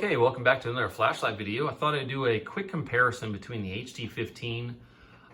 Okay, welcome back to another flashlight video. I thought I'd do a quick comparison between the HD15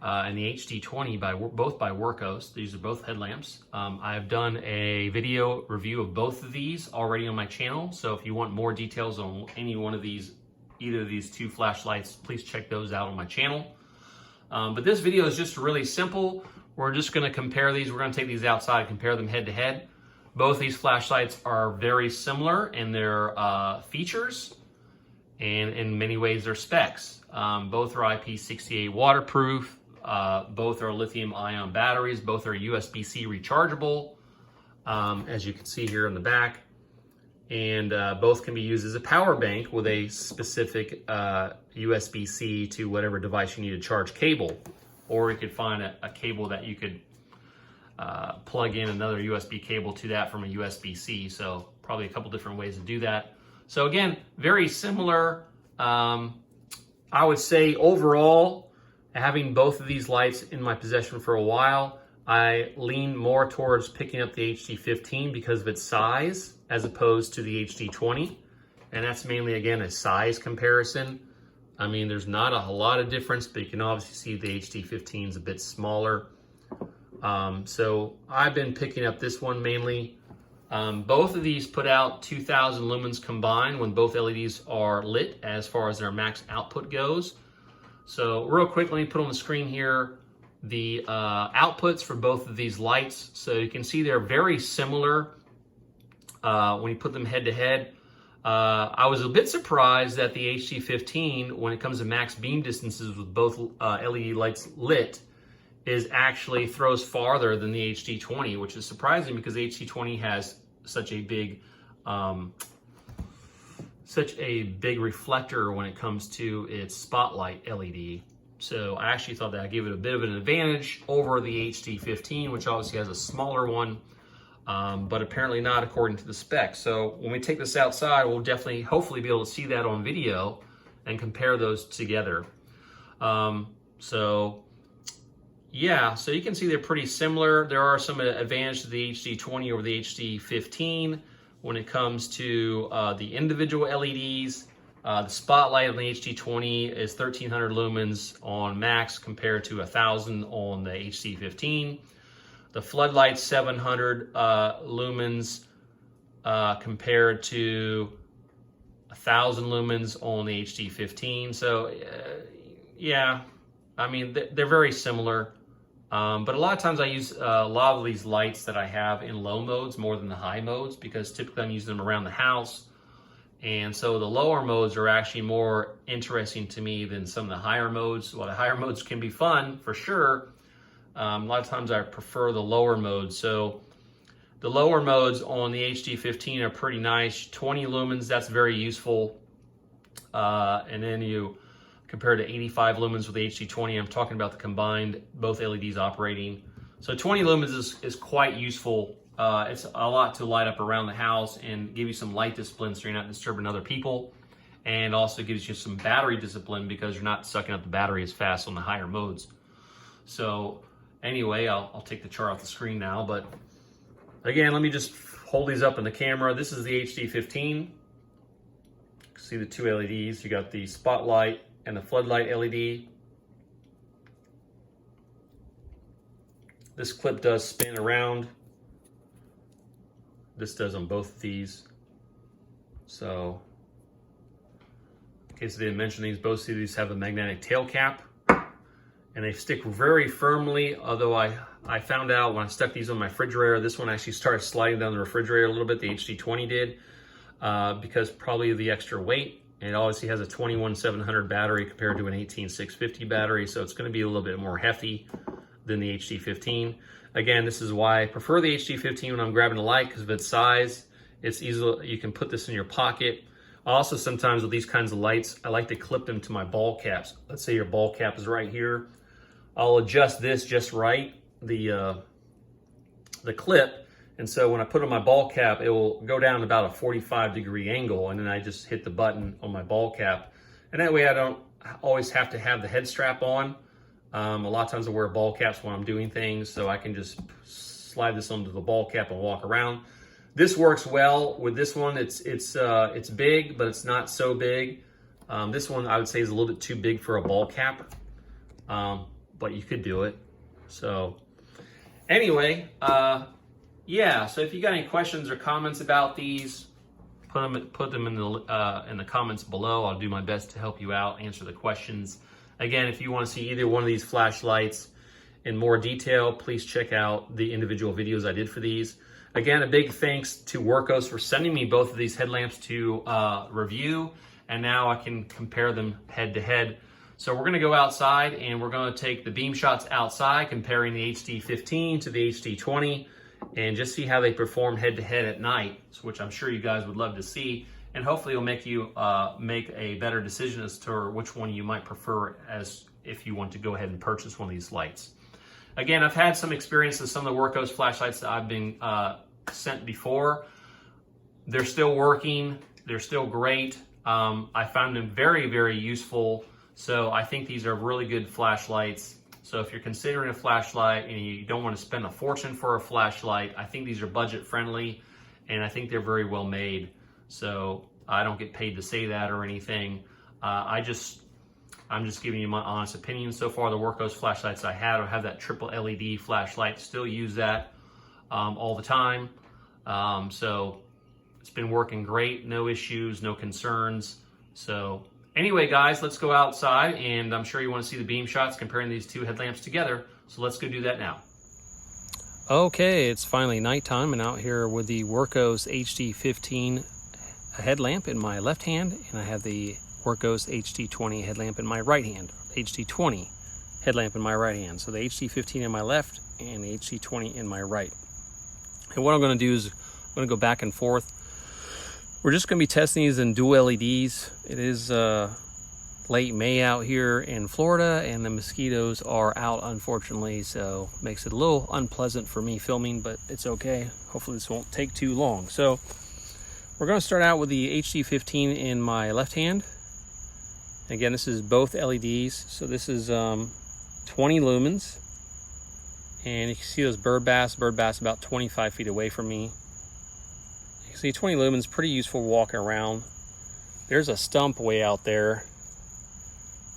and the HD20 both by Wurkkos. These are both headlamps. I've done a video review of both of these already on my channel, so if you want more details on any one of these, either of these two flashlights, please check those out on my channel. But this video is just really simple. We're just going to compare these. We're going to take these outside and compare them head to head. Both these flashlights are very similar in their features and in many ways their specs. Both are Ip68 waterproof. Both are lithium-ion batteries. Both are USB-C rechargeable, as you can see here in the back. And both can be used as a power bank with a specific USB-C to whatever device you need to charge cable. Or you could find a cable that you could plug in another USB cable to that from a USB-C. So probably a couple different ways to do that. So again, very similar. I would say overall, having both of these lights in my possession for a while, I lean more towards picking up the HD15 because of its size as opposed to the HD20. And that's mainly, again, a size comparison. I mean, there's not a lot of difference, but you can obviously see the HD15 is a bit smaller. So I've been picking up this one mainly. Both of these put out 2,000 lumens combined when both LEDs are lit as far as their max output goes. So real quick, let me put on the screen here the outputs for both of these lights. So you can see they're very similar when you put them head to head. I was a bit surprised that the HD15, when it comes to max beam distances with both LED lights lit, is actually throws farther than the HD20, which is surprising because the HD20 has such a big reflector when it comes to its spotlight LED. So I actually thought that I gave it a bit of an advantage over the HD15, which obviously has a smaller one, but apparently not according to the specs. So when we take this outside, we'll definitely, hopefully be able to see that on video and compare those together. Yeah, so you can see they're pretty similar. There are some advantages to the HD20 over the HD15 when it comes to the individual LEDs. The spotlight on the HD20 is 1,300 lumens on max compared to 1,000 on the HD15. The floodlight's 700 lumens compared to 1,000 lumens on the HD15. So, yeah, I mean, they're very similar. But a lot of times I use a lot of these lights that I have in low modes more than the high modes because typically I'm using them around the house. And so the lower modes are actually more interesting to me than some of the higher modes. Well, the higher modes can be fun for sure. A lot of times I prefer the lower modes. So the lower modes on the HD15 are pretty nice. 20 lumens, that's very useful. And then you compared to 85 lumens with the HD20. I'm talking about the combined, both LEDs operating. So 20 lumens is quite useful. It's a lot to light up around the house and give you some light discipline so you're not disturbing other people. And also gives you some battery discipline because you're not sucking up the battery as fast on the higher modes. So anyway, I'll take the chart off the screen now. But again, let me just hold these up in the camera. This is the HD15. See the two LEDs. You got the spotlight and the floodlight LED. This clip does spin around. This does on both of these. So, in case I didn't mention these, both of these have a magnetic tail cap. And they stick very firmly, although I found out when I stuck these on my refrigerator, this one actually started sliding down the refrigerator a little bit, the HD20 did, because probably of the extra weight. And it obviously has a 21,700 battery compared to an 18,650 battery, so it's going to be a little bit more hefty than the HD15. Again, this is why I prefer the HD15 when I'm grabbing a light, because of its size. It's easy, you can put this in your pocket. Also, sometimes with these kinds of lights, I like to clip them to my ball caps. Let's say your ball cap is right here. I'll adjust this just right, the clip. And so when I put on my ball cap, it will go down about a 45-degree angle, and then I just hit the button on my ball cap. And that way I don't always have to have the head strap on. A lot of times I wear ball caps when I'm doing things, so I can just slide this onto the ball cap and walk around. This works well with this one. It's big, but it's not so big. This one I would say is a little bit too big for a ball cap, but you could do it. So anyway, yeah. So if you got any questions or comments about these, put them in the comments below. I'll do my best to help you out, answer the questions. Again, if you want to see either one of these flashlights in more detail, please check out the individual videos I did for these. Again, a big thanks to Wurkkos for sending me both of these headlamps to review, and now I can compare them head to head. So we're gonna go outside and we're gonna take the Beamshots outside, comparing the HD15 to the HD20, and just see how they perform head to head at night, which I'm sure you guys would love to see. And hopefully it'll make you make a better decision as to which one you might prefer, as if you want to go ahead and purchase one of these lights. Again, I've had some experience with some of the Wurkkos flashlights that I've been sent before. They're still working. They're still great. I found them very, very useful. So I think these are really good flashlights. So if you're considering a flashlight and you don't want to spend a fortune for a flashlight, I think these are budget friendly, and I think they're very well made. So I don't get paid to say that or anything. I'm just giving you my honest opinion. So far, the Wurkkos flashlights I have that triple LED flashlight, still use that all the time. So it's been working great, no issues, no concerns. So anyway, guys, let's go outside, and I'm sure you want to see the Beamshots comparing these two headlamps together. So let's go do that now. Okay, it's finally nighttime, and out here with the Wurkkos HD15 headlamp in my left hand, and I have the Wurkkos HD20 headlamp in my right hand. HD20 headlamp in my right hand. So the HD15 in my left and the HD20 in my right. And what I'm going to do is I'm going to go back and forth. We're just going to be testing these in dual LEDs. It is late May out here in Florida, and the mosquitoes are out, unfortunately, so makes it a little unpleasant for me filming, but it's okay. Hopefully this won't take too long. So we're going to start out with the HD15 in my left hand. Again, this is both LEDs. So this is 20 lumens. And you can see those bird bass about 25 feet away from me. You can see 20 lumens, pretty useful walking around. There's a stump way out there.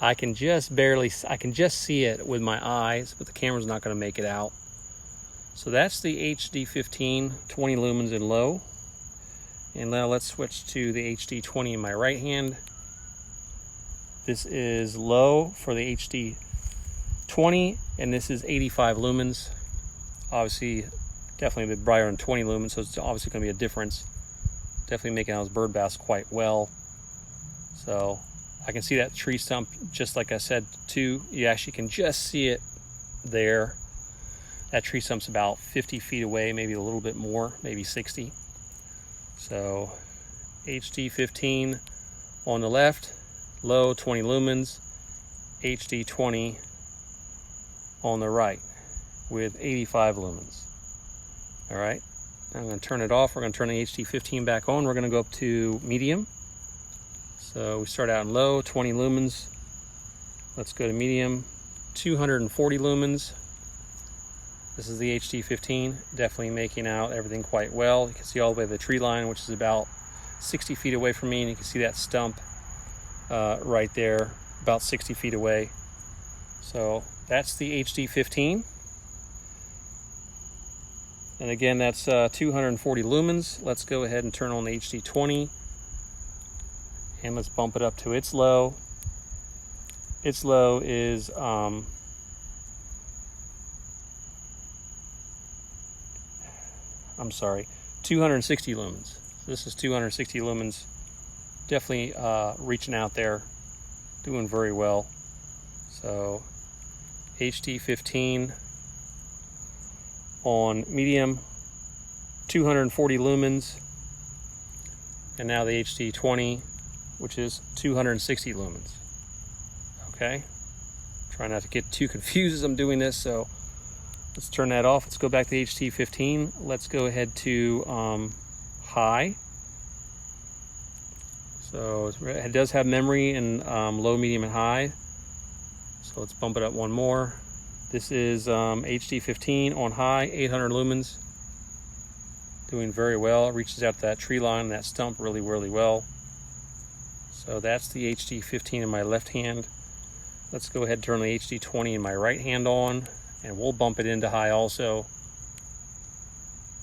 I can just see it with my eyes, but the camera's not going to make it out. So that's the HD15, 20 lumens in low. And now let's switch to the HD20 in my right hand. This is low for the HD20, and this is 85 lumens. Obviously, definitely a bit brighter than 20 lumens, so it's obviously going to be a difference. Definitely making out those bird bass quite well. So I can see that tree stump, just like I said too. You actually can just see it there. That tree stump's about 50 feet away, maybe a little bit more, maybe 60. So HD15 on the left, low 20 lumens, HD20 on the right with 85 lumens. All right, I'm going to turn it off. We're going to turn the HD15 back on. We're going to go up to medium. So we start out in low, 20 lumens. Let's go to medium, 240 lumens. This is the HD15, definitely making out everything quite well. You can see all the way to the tree line, which is about 60 feet away from me, and you can see that stump right there, about 60 feet away. So that's the HD15. And again, that's 240 lumens. Let's go ahead and turn on the HD20. And let's bump it up to its low. Its low is I'm sorry, 260 lumens. So this is 260 lumens. Definitely reaching out there, doing very well. So HD15 on medium, 240 lumens. And now the HD20, which is 260 lumens. Okay, try not to get too confused as I'm doing this, so let's turn that off. Let's go back to the HD15. Let's go ahead to high. So it does have memory in low, medium, and high. So let's bump it up one more. This is HD15 on high, 800 lumens. Doing very well. It reaches out to that tree line, that stump really, really well. So that's the HD15 in my left hand. Let's go ahead and turn the HD20 in my right hand on, and we'll bump it into high also.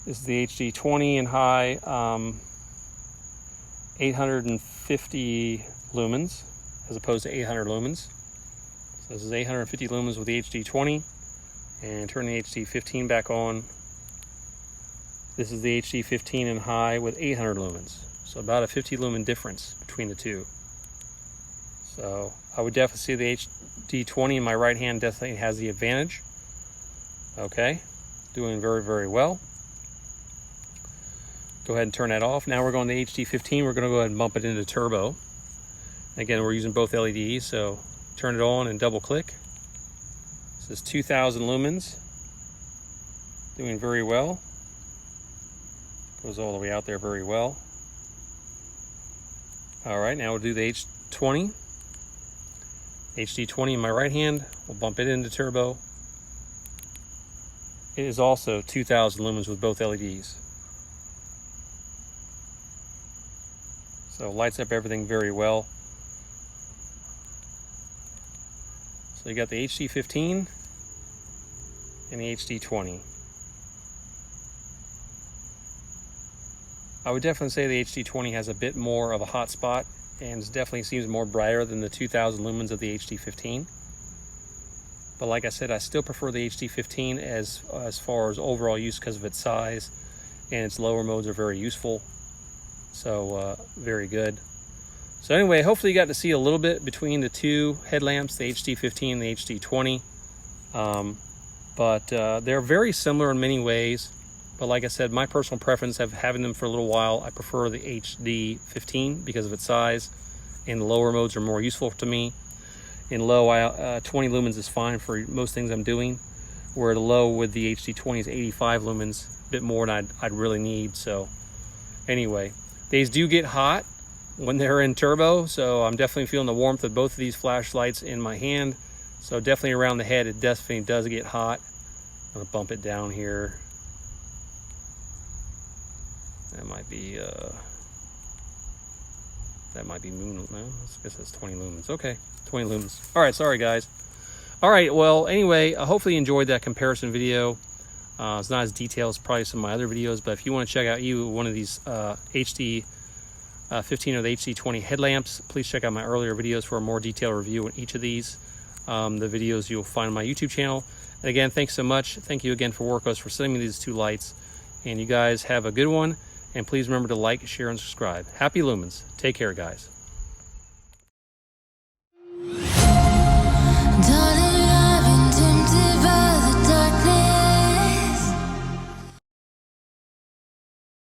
This is the HD20 in high, 850 lumens as opposed to 800 lumens. So this is 850 lumens with the HD20, and turn the HD15 back on. This is the HD15 in high with 800 lumens. So about a 50 lumen difference between the two. So I would definitely see the HD20 in my right hand definitely has the advantage. Okay, doing very, very well. Go ahead and turn that off. Now we're going to the HD15. We're going to go ahead and bump it into turbo. Again, we're using both LEDs, so turn it on and double click. This is 2000 lumens. Doing very well. Goes all the way out there very well. All right, now we'll do the H20. HD20 in my right hand. We'll bump it into turbo. It is also 2000 lumens with both LEDs. So lights up everything very well. So you got the HD15 and the HD20. I would definitely say the HD20 has a bit more of a hot spot and definitely seems more brighter than the 2000 lumens of the HD15. But like I said, I still prefer the HD15 as far as overall use because of its size, and its lower modes are very useful. So very good. So anyway, hopefully you got to see a little bit between the two headlamps, the HD15 and the HD20. But they're very similar in many ways. But like I said, my personal preference of having them for a little while, I prefer the HD15 because of its size, and the lower modes are more useful to me. In low, 20 lumens is fine for most things I'm doing, where the low with the HD20 is 85 lumens, a bit more than I'd really need. So anyway, these do get hot when they're in turbo, so I'm definitely feeling the warmth of both of these flashlights in my hand. So definitely around the head, it definitely does get hot. I'm gonna bump it down here. That might be moon. No, I guess that's 20 lumens. Okay, 20 lumens. All right, sorry guys. All right, well, anyway, hopefully you enjoyed that comparison video. It's not as detailed as probably some of my other videos, but if you want to check out one of these HD15 or the HD20 headlamps, please check out my earlier videos for a more detailed review on each of these. The videos you'll find on my YouTube channel. And again, thanks so much. Thank you again for Wurkkos for sending me these two lights. And you guys have a good one. And please remember to like, share, and subscribe. Happy lumens. Take care, guys.